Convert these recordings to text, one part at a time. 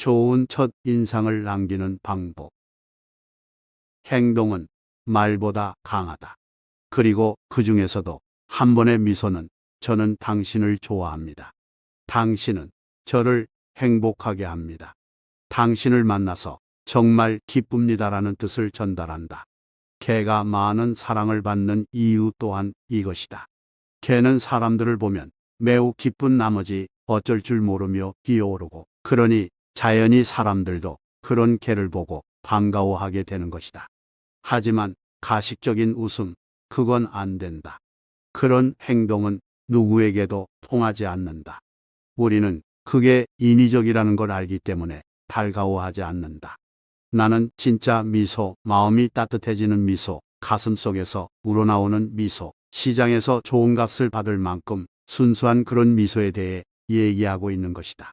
좋은 첫 인상을 남기는 방법. 행동은 말보다 강하다. 그리고 그 중에서도 한 번의 미소는 저는 당신을 좋아합니다. 당신은 저를 행복하게 합니다. 당신을 만나서 정말 기쁩니다라는 뜻을 전달한다. 개가 많은 사랑을 받는 이유 또한 이것이다. 개는 사람들을 보면 매우 기쁜 나머지 어쩔 줄 모르며 기어오르고, 그러니 자연히 사람들도 그런 개를 보고 반가워하게 되는 것이다. 하지만 가식적인 웃음, 그건 안 된다. 그런 행동은 누구에게도 통하지 않는다. 우리는 그게 인위적이라는 걸 알기 때문에 달가워하지 않는다. 나는 진짜 미소, 마음이 따뜻해지는 미소, 가슴속에서 우러나오는 미소, 시장에서 좋은 값을 받을 만큼 순수한 그런 미소에 대해 얘기하고 있는 것이다.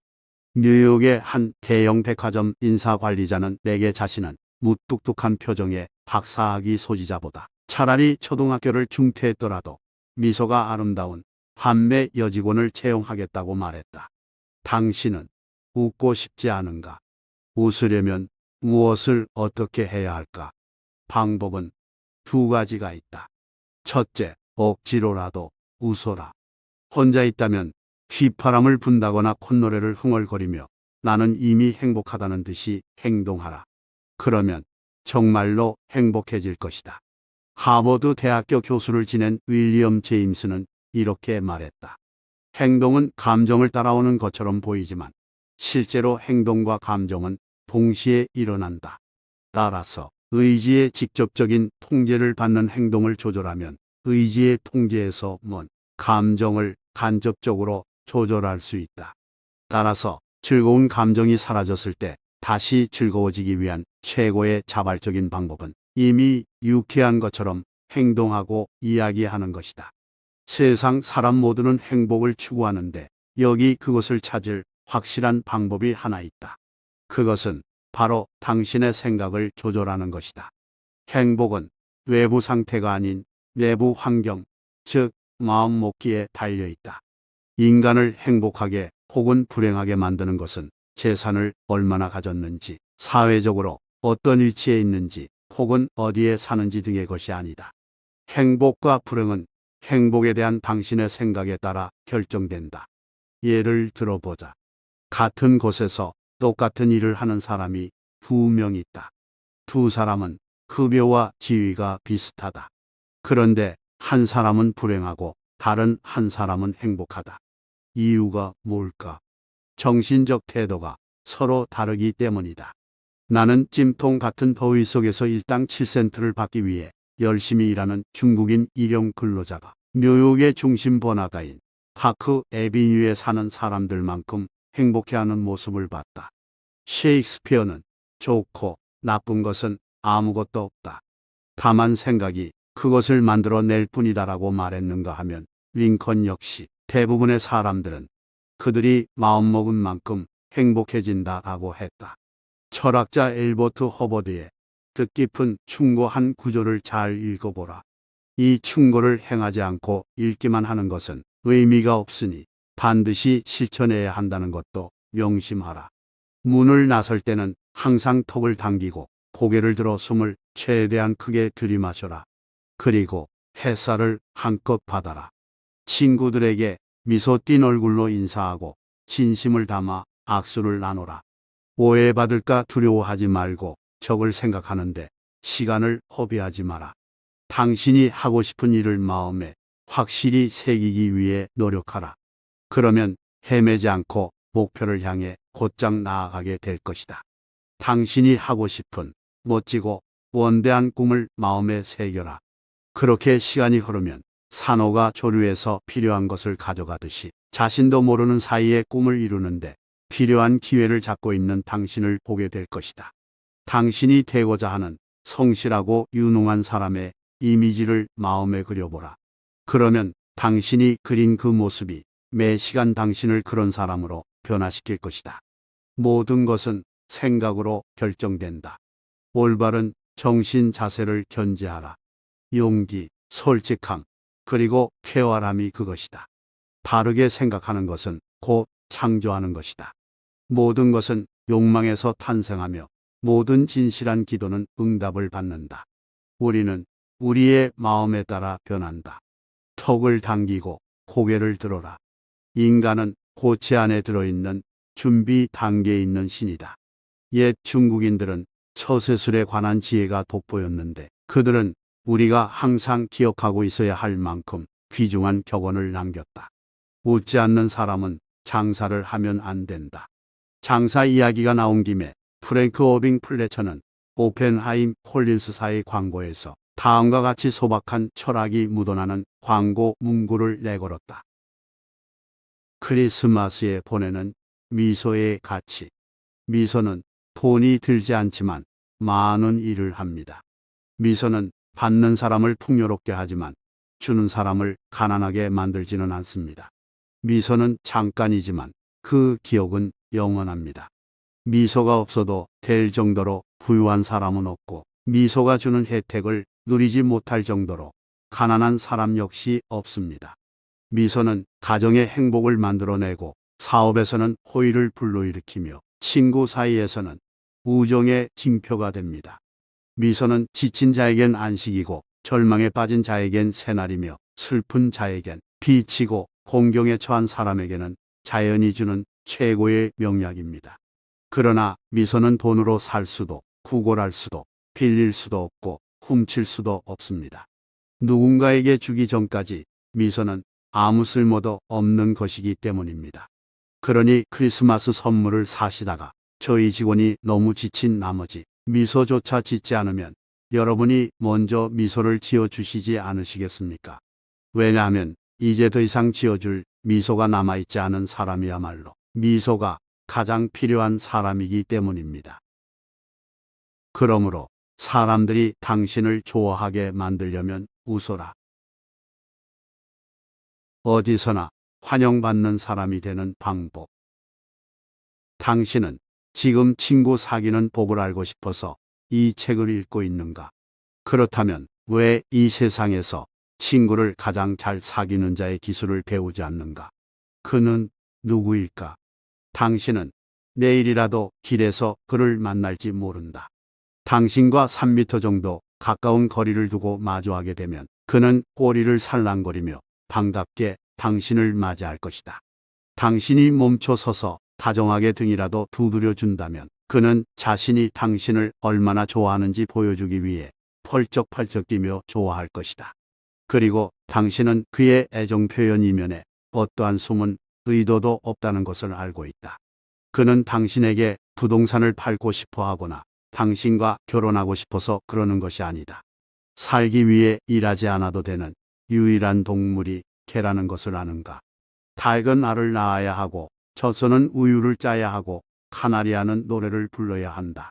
뉴욕의 한 대형 백화점 인사관리자는 내게 자신은 무뚝뚝한 표정의 박사학위 소지자보다 차라리 초등학교를 중퇴했더라도 미소가 아름다운 판매 여직원을 채용하겠다고 말했다. 당신은 웃고 싶지 않은가? 웃으려면 무엇을 어떻게 해야 할까? 방법은 두 가지가 있다. 첫째, 억지로라도 웃어라. 혼자 있다면 휘파람을 분다거나 콧노래를 흥얼거리며 나는 이미 행복하다는 듯이 행동하라. 그러면 정말로 행복해질 것이다. 하버드 대학교 교수를 지낸 윌리엄 제임스는 이렇게 말했다. 행동은 감정을 따라오는 것처럼 보이지만 실제로 행동과 감정은 동시에 일어난다. 따라서 의지의 직접적인 통제를 받는 행동을 조절하면 의지의 통제에서 먼 감정을 간접적으로 조절할 수 있다. 따라서 즐거운 감정이 사라졌을 때 다시 즐거워지기 위한 최고의 자발적인 방법은 이미 유쾌한 것처럼 행동하고 이야기하는 것이다. 세상 사람 모두는 행복을 추구하는데 여기 그것을 찾을 확실한 방법이 하나 있다. 그것은 바로 당신의 생각을 조절하는 것이다. 행복은 외부 상태가 아닌 내부 환경, 즉 마음 먹기에 달려 있다. 인간을 행복하게 혹은 불행하게 만드는 것은 재산을 얼마나 가졌는지, 사회적으로 어떤 위치에 있는지, 혹은 어디에 사는지 등의 것이 아니다. 행복과 불행은 행복에 대한 당신의 생각에 따라 결정된다. 예를 들어보자. 같은 곳에서 똑같은 일을 하는 사람이 두 명 있다. 두 사람은 급여와 지위가 비슷하다. 그런데 한 사람은 불행하고 다른 한 사람은 행복하다. 이유가 뭘까? 정신적 태도가 서로 다르기 때문이다. 나는 찜통 같은 더위 속에서 일당 7센트를 받기 위해 열심히 일하는 중국인 일용 근로자가 뉴욕의 중심 번화가인 파크 애비뉴에 사는 사람들만큼 행복해하는 모습을 봤다. 셰익스피어는 좋고 나쁜 것은 아무것도 없다. 다만 생각이 그것을 만들어낼 뿐이다라고 말했는가 하면 링컨 역시 대부분의 사람들은 그들이 마음먹은 만큼 행복해진다라고 했다. 철학자 엘버트 허버드의 뜻깊은 충고 한 구절을 잘 읽어보라. 이 충고를 행하지 않고 읽기만 하는 것은 의미가 없으니 반드시 실천해야 한다는 것도 명심하라. 문을 나설 때는 항상 턱을 당기고 고개를 들어 숨을 최대한 크게 들이마셔라. 그리고 햇살을 한껏 받아라. 친구들에게 미소 띤 얼굴로 인사하고 진심을 담아 악수를 나누라. 오해받을까 두려워하지 말고 적을 생각하는데 시간을 허비하지 마라. 당신이 하고 싶은 일을 마음에 확실히 새기기 위해 노력하라. 그러면 헤매지 않고 목표를 향해 곧장 나아가게 될 것이다. 당신이 하고 싶은 멋지고 원대한 꿈을 마음에 새겨라. 그렇게 시간이 흐르면 산호가 조류에서 필요한 것을 가져가듯이 자신도 모르는 사이에 꿈을 이루는데 필요한 기회를 잡고 있는 당신을 보게 될 것이다. 당신이 되고자 하는 성실하고 유능한 사람의 이미지를 마음에 그려보라. 그러면 당신이 그린 그 모습이 매 시간 당신을 그런 사람으로 변화시킬 것이다. 모든 것은 생각으로 결정된다. 올바른 정신 자세를 견지하라. 용기, 솔직함, 그리고 쾌활함이 그것이다. 바르게 생각하는 것은 곧 창조하는 것이다. 모든 것은 욕망에서 탄생하며 모든 진실한 기도는 응답을 받는다. 우리는 우리의 마음에 따라 변한다. 턱을 당기고 고개를 들어라. 인간은 고체 안에 들어있는 준비 단계에 있는 신이다. 옛 중국인들은 처세술에 관한 지혜가 돋보였는데 그들은 우리가 항상 기억하고 있어야 할 만큼 귀중한 격언을 남겼다. 웃지 않는 사람은 장사를 하면 안 된다. 장사 이야기가 나온 김에 프랭크 어빙 플래처는 오펜하임 콜린스사의 광고에서 다음과 같이 소박한 철학이 묻어나는 광고 문구를 내걸었다. 크리스마스에 보내는 미소의 가치. 미소는 돈이 들지 않지만 많은 일을 합니다. 미소는 받는 사람을 풍요롭게 하지만 주는 사람을 가난하게 만들지는 않습니다. 미소는 잠깐이지만 그 기억은 영원합니다. 미소가 없어도 될 정도로 부유한 사람은 없고 미소가 주는 혜택을 누리지 못할 정도로 가난한 사람 역시 없습니다. 미소는 가정의 행복을 만들어내고 사업에서는 호의를 불러일으키며 친구 사이에서는 우정의 징표가 됩니다. 미소는 지친 자에겐 안식이고 절망에 빠진 자에겐 새날이며 슬픈 자에겐 빛이고 공경에 처한 사람에게는 자연이 주는 최고의 명약입니다. 그러나 미소는 돈으로 살 수도 구걸할 수도 빌릴 수도 없고 훔칠 수도 없습니다. 누군가에게 주기 전까지 미소는 아무 쓸모도 없는 것이기 때문입니다. 그러니 크리스마스 선물을 사시다가 저희 직원이 너무 지친 나머지 미소조차 짓지 않으면 여러분이 먼저 미소를 지어주시지 않으시겠습니까? 왜냐하면 이제 더 이상 지어줄 미소가 남아있지 않은 사람이야말로 미소가 가장 필요한 사람이기 때문입니다. 그러므로 사람들이 당신을 좋아하게 만들려면 웃어라. 어디서나 환영받는 사람이 되는 방법. 당신은 지금 친구 사귀는 법을 알고 싶어서 이 책을 읽고 있는가? 그렇다면 왜 이 세상에서 친구를 가장 잘 사귀는 자의 기술을 배우지 않는가? 그는 누구일까? 당신은 내일이라도 길에서 그를 만날지 모른다. 당신과 3미터 정도 가까운 거리를 두고 마주하게 되면 그는 꼬리를 살랑거리며 반갑게 당신을 맞이할 것이다. 당신이 멈춰 서서 다정하게 등이라도 두드려 준다면 그는 자신이 당신을 얼마나 좋아하는지 보여주기 위해 펄쩍펄쩍 뛰며 좋아할 것이다. 그리고 당신은 그의 애정 표현 이면에 어떠한 숨은 의도도 없다는 것을 알고 있다. 그는 당신에게 부동산을 팔고 싶어 하거나 당신과 결혼하고 싶어서 그러는 것이 아니다. 살기 위해 일하지 않아도 되는 유일한 동물이 개라는 것을 아는가? 닭은 알을 낳아야 하고 젖소는 우유를 짜야 하고 카나리아는 노래를 불러야 한다.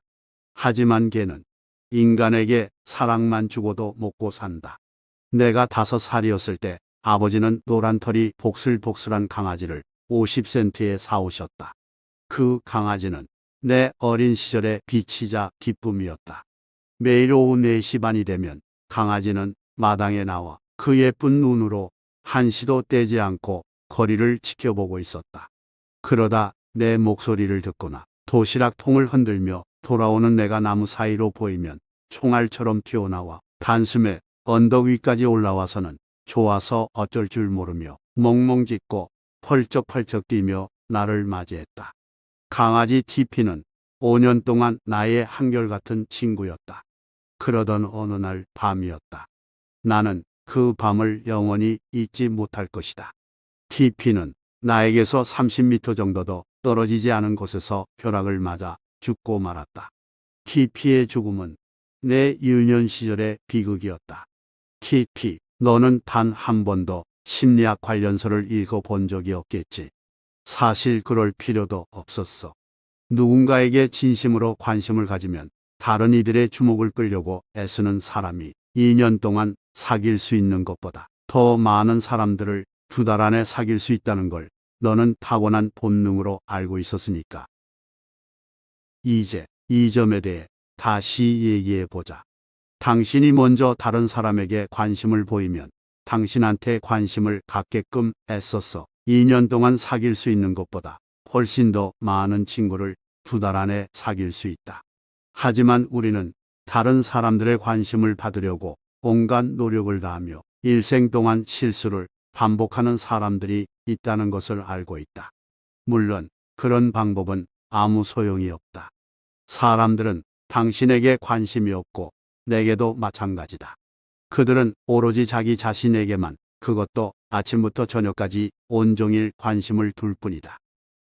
하지만 개는 인간에게 사랑만 주고도 먹고 산다. 내가 5살이었을 때 아버지는 노란 털이 복슬복슬한 강아지를 50센트에 사오셨다. 그 강아지는 내 어린 시절의 빛이자 기쁨이었다. 매일 오후 4시 반이 되면 강아지는 마당에 나와 그 예쁜 눈으로 한시도 떼지 않고 거리를 지켜보고 있었다. 그러다 내 목소리를 듣거나 도시락통을 흔들며 돌아오는 내가 나무 사이로 보이면 총알처럼 튀어나와 단숨에 언덕 위까지 올라와서는 좋아서 어쩔 줄 모르며 멍멍 짖고 펄쩍펄쩍 뛰며 나를 맞이했다. 강아지 티피는 5년 동안 나의 한결같은 친구였다. 그러던 어느 날 밤이었다. 나는 그 밤을 영원히 잊지 못할 것이다. 티피는 나에게서 30미터 정도 더 떨어지지 않은 곳에서 벼락을 맞아 죽고 말았다. 티피의 죽음은 내 유년 시절의 비극이었다. 티피, 너는 단 한 번도 심리학 관련서를 읽어본 적이 없겠지. 사실 그럴 필요도 없었어. 누군가에게 진심으로 관심을 가지면 다른 이들의 주목을 끌려고 애쓰는 사람이 2년 동안 사귈 수 있는 것보다 더 많은 사람들을 2달 안에 사귈 수 있다는 걸 너는 타고난 본능으로 알고 있었으니까. 이제 이 점에 대해 다시 얘기해 보자. 당신이 먼저 다른 사람에게 관심을 보이면 당신한테 관심을 갖게끔 애썼어. 2년 동안 사귈 수 있는 것보다 훨씬 더 많은 친구를 2달 안에 사귈 수 있다. 하지만 우리는 다른 사람들의 관심을 받으려고 온갖 노력을 다하며 일생 동안 실수를 반복하는 사람들이 있다는 것을 알고 있다. 물론 그런 방법은 아무 소용이 없다. 사람들은 당신에게 관심이 없고 내게도 마찬가지다. 그들은 오로지 자기 자신에게만, 그것도 아침부터 저녁까지 온종일 관심을 둘 뿐이다.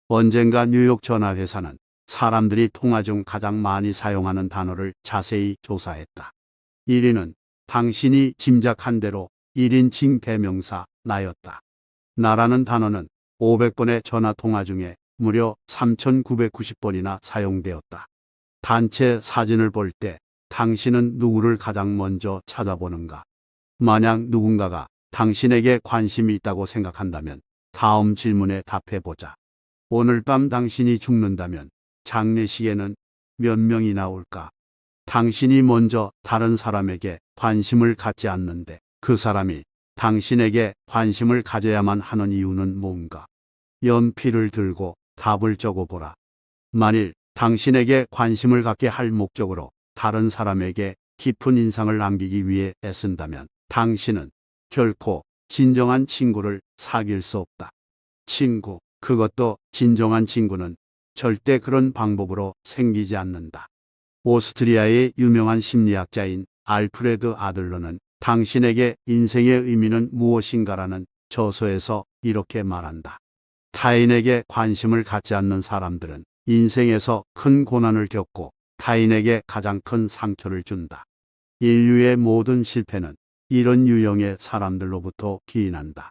언젠가 뉴욕 전화회사는 사람들이 통화 중 가장 많이 사용하는 단어를 자세히 조사했다. 1위는 당신이 짐작한 대로 1인칭 대명사 나였다. 나라는 단어는 500번의 전화 통화 중에 무려 3,990번이나 사용되었다. 단체 사진을 볼 때 당신은 누구를 가장 먼저 찾아보는가? 만약 누군가가 당신에게 관심이 있다고 생각한다면 다음 질문에 답해보자. 오늘 밤 당신이 죽는다면 장례식에는 몇 명이나 올까? 당신이 먼저 다른 사람에게 관심을 갖지 않는데 그 사람이 당신에게 관심을 가져야만 하는 이유는 뭔가? 연필을 들고 답을 적어보라. 만일 당신에게 관심을 갖게 할 목적으로 다른 사람에게 깊은 인상을 남기기 위해 애쓴다면 당신은 결코 진정한 친구를 사귈 수 없다. 친구, 그것도 진정한 친구는 절대 그런 방법으로 생기지 않는다. 오스트리아의 유명한 심리학자인 알프레드 아들러는 당신에게 인생의 의미는 무엇인가라는 저서에서 이렇게 말한다. 타인에게 관심을 갖지 않는 사람들은 인생에서 큰 고난을 겪고 타인에게 가장 큰 상처를 준다. 인류의 모든 실패는 이런 유형의 사람들로부터 기인한다.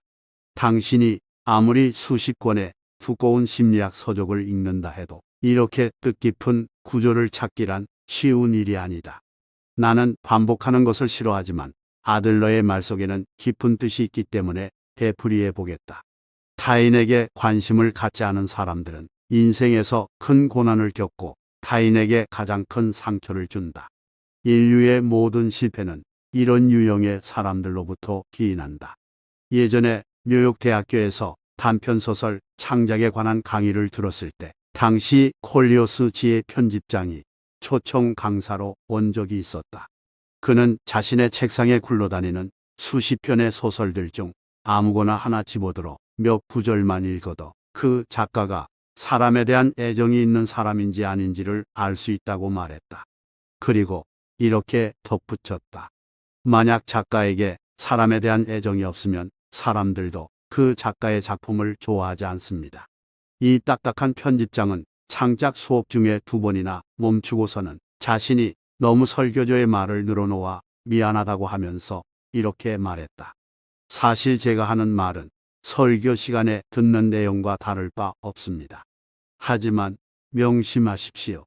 당신이 아무리 수십 권의 두꺼운 심리학 서적을 읽는다 해도 이렇게 뜻깊은 구조를 찾기란 쉬운 일이 아니다. 나는 반복하는 것을 싫어하지만 아들러의 말 속에는 깊은 뜻이 있기 때문에 되풀이해 보겠다. 타인에게 관심을 갖지 않은 사람들은 인생에서 큰 고난을 겪고 타인에게 가장 큰 상처를 준다. 인류의 모든 실패는 이런 유형의 사람들로부터 기인한다. 예전에 뉴욕 대학교에서 단편소설 창작에 관한 강의를 들었을 때 당시 콜리오스 지혜 편집장이 초청 강사로 온 적이 있었다. 그는 자신의 책상에 굴러다니는 수십 편의 소설들 중 아무거나 하나 집어들어 몇 구절만 읽어도 그 작가가 사람에 대한 애정이 있는 사람인지 아닌지를 알 수 있다고 말했다. 그리고 이렇게 덧붙였다. 만약 작가에게 사람에 대한 애정이 없으면 사람들도 그 작가의 작품을 좋아하지 않습니다. 이 딱딱한 편집장은 창작 수업 중에 2번이나 멈추고서는 자신이 너무 설교조의 말을 늘어놓아 미안하다고 하면서 이렇게 말했다. 사실 제가 하는 말은 설교 시간에 듣는 내용과 다를 바 없습니다. 하지만 명심하십시오.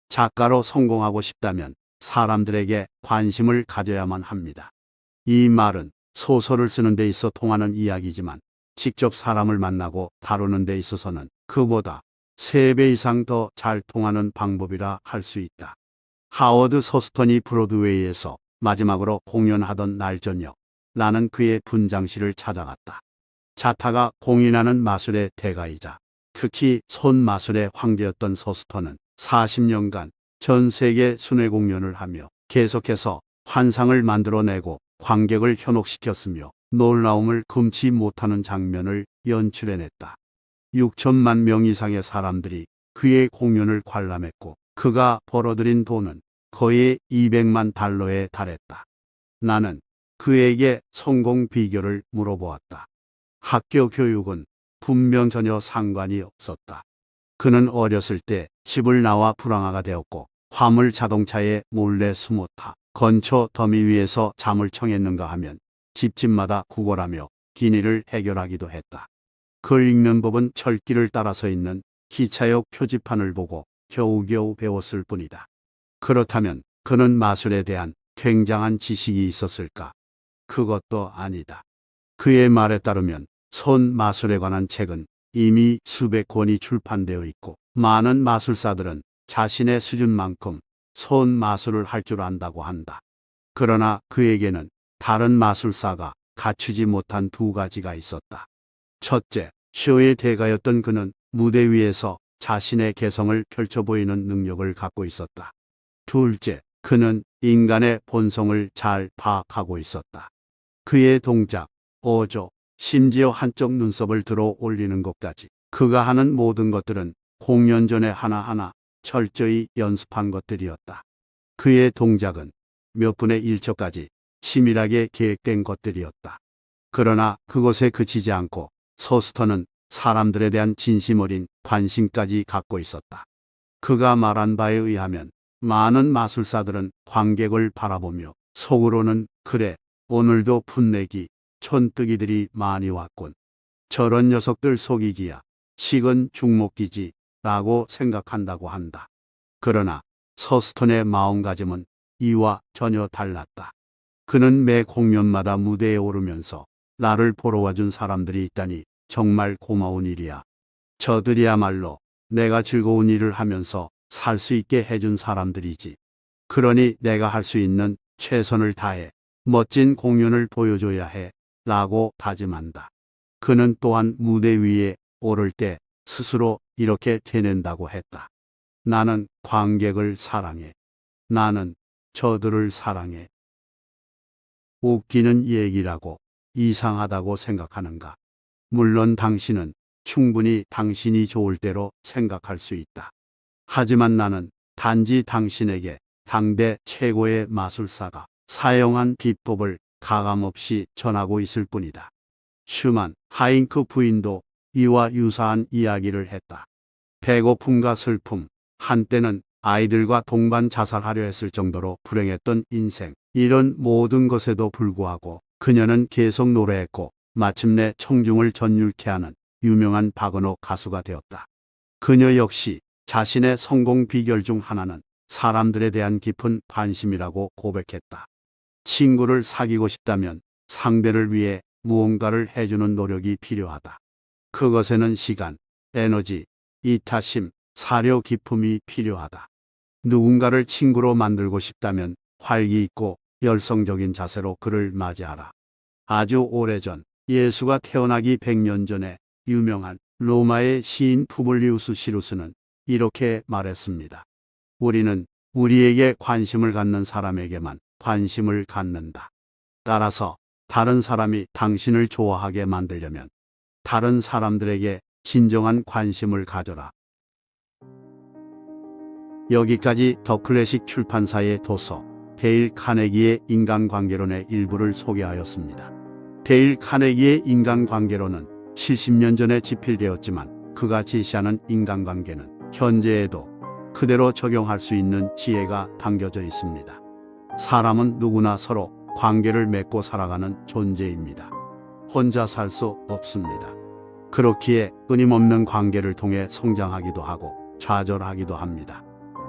작가로 성공하고 싶다면 사람들에게 관심을 가져야만 합니다. 이 말은 소설을 쓰는 데 있어 통하는 이야기지만 직접 사람을 만나고 다루는 데 있어서는 그보다 3배 이상 더 잘 통하는 방법이라 할 수 있다. 하워드 서스턴이 브로드웨이에서 마지막으로 공연하던 날 저녁, 나는 그의 분장실을 찾아갔다. 자타가 공인하는 마술의 대가이자 특히 손마술의 황제였던 서스턴은 40년간 전 세계 순회 공연을 하며 계속해서 환상을 만들어내고 관객을 현혹시켰으며 놀라움을 금치 못하는 장면을 연출해냈다. 6천만 명 이상의 사람들이 그의 공연을 관람했고 그가 벌어들인 돈은 거의 200만 달러에 달했다. 나는 그에게 성공 비결을 물어보았다. 학교 교육은 분명 전혀 상관이 없었다. 그는 어렸을 때 집을 나와 불황아가 되었고 화물 자동차에 몰래 숨어 타 건초 더미 위에서 잠을 청했는가 하면 집집마다 구걸하며 기니를 해결하기도 했다. 글 읽는 법은 철길을 따라서 있는 기차역 표지판을 보고 겨우겨우 배웠을 뿐이다. 그렇다면 그는 마술에 대한 굉장한 지식이 있었을까? 그것도 아니다. 그의 말에 따르면 손 마술에 관한 책은 이미 수백 권이 출판되어 있고 많은 마술사들은 자신의 수준만큼 손 마술을 할 줄 안다고 한다. 그러나 그에게는 다른 마술사가 갖추지 못한 2가지가 있었다. 첫째, 쇼의 대가였던 그는 무대 위에서 자신의 개성을 펼쳐 보이는 능력을 갖고 있었다. 둘째, 그는 인간의 본성을 잘 파악하고 있었다. 그의 동작, 어조, 심지어 한쪽 눈썹을 들어 올리는 것까지 그가 하는 모든 것들은 공연 전에 하나하나 철저히 연습한 것들이었다. 그의 동작은 몇 분의 1초까지 치밀하게 계획된 것들이었다. 그러나 그것에 그치지 않고 서스턴은 사람들에 대한 진심 어린 관심까지 갖고 있었다. 그가 말한 바에 의하면 많은 마술사들은 관객을 바라보며 속으로는 그래, 오늘도 풋내기, 촌뜨기들이 많이 왔군. 저런 녀석들 속이기야 식은 죽먹기지 라고 생각한다고 한다. 그러나 서스턴의 마음가짐은 이와 전혀 달랐다. 그는 매 공연마다 무대에 오르면서 나를 보러 와준 사람들이 있다니 정말 고마운 일이야. 저들이야말로 내가 즐거운 일을 하면서 살 수 있게 해준 사람들이지. 그러니 내가 할 수 있는 최선을 다해 멋진 공연을 보여줘야 해 라고 다짐한다. 그는 또한 무대 위에 오를 때 스스로 이렇게 되낸다고 했다. 나는 관객을 사랑해. 나는 저들을 사랑해. 웃기는 얘기라고 이상하다고 생각하는가? 물론 당신은 충분히 당신이 좋을 대로 생각할 수 있다. 하지만 나는 단지 당신에게 당대 최고의 마술사가 사용한 비법을 가감없이 전하고 있을 뿐이다. 슈만, 하잉크 부인도 이와 유사한 이야기를 했다. 배고픔과 슬픔, 한때는 아이들과 동반 자살하려 했을 정도로 불행했던 인생, 이런 모든 것에도 불구하고 그녀는 계속 노래했고 마침내 청중을 전율케 하는 유명한 바그너 가수가 되었다. 그녀 역시 자신의 성공 비결 중 하나는 사람들에 대한 깊은 관심이라고 고백했다. 친구를 사귀고 싶다면 상대를 위해 무언가를 해주는 노력이 필요하다. 그것에는 시간, 에너지, 이타심, 사려 깊음이 필요하다. 누군가를 친구로 만들고 싶다면 활기 있고 열성적인 자세로 그를 맞이하라. 아주 오래전, 예수가 태어나기 100년 전에 유명한 로마의 시인 푸블리우스 시루스는 이렇게 말했습니다. 우리는 우리에게 관심을 갖는 사람에게만 관심을 갖는다. 따라서 다른 사람이 당신을 좋아하게 만들려면 다른 사람들에게 진정한 관심을 가져라. 여기까지 더 클래식 출판사의 도서 데일 카네기의 인간관계론의 일부를 소개하였습니다. 데일 카네기의 인간관계론은 70년 전에 집필되었지만 그가 제시하는 인간관계는 현재에도 그대로 적용할 수 있는 지혜가 담겨져 있습니다. 사람은 누구나 서로 관계를 맺고 살아가는 존재입니다. 혼자 살 수 없습니다. 그렇기에 끊임없는 관계를 통해 성장하기도 하고 좌절하기도 합니다.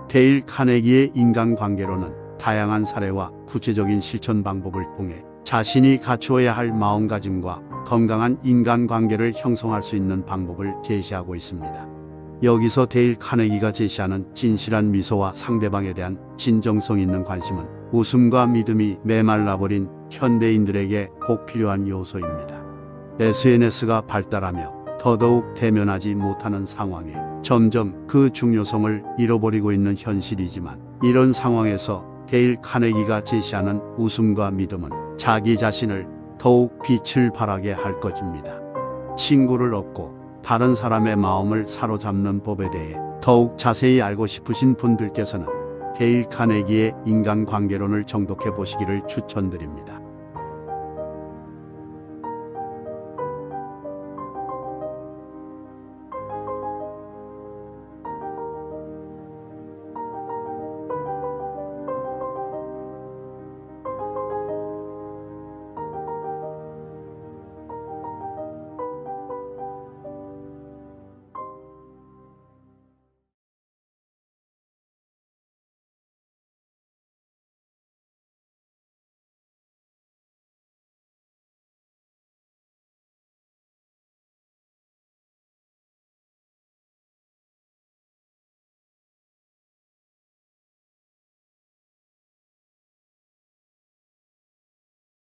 데일 카네기의 인간관계론은 다양한 사례와 구체적인 실천 방법을 통해 자신이 갖추어야 할 마음가짐과 건강한 인간관계를 형성할 수 있는 방법을 제시하고 있습니다. 여기서 데일 카네기가 제시하는 진실한 미소와 상대방에 대한 진정성 있는 관심은 웃음과 믿음이 메말라버린 현대인들에게 꼭 필요한 요소입니다. SNS가 발달하며 더더욱 대면하지 못하는 상황에 점점 그 중요성을 잃어버리고 있는 현실이지만 이런 상황에서 데일 카네기가 제시하는 웃음과 믿음은 자기 자신을 더욱 빛을 발하게 할 것입니다. 친구를 얻고 다른 사람의 마음을 사로잡는 법에 대해 더욱 자세히 알고 싶으신 분들께서는 데일 카네기의 인간관계론을 정독해 보시기를 추천드립니다.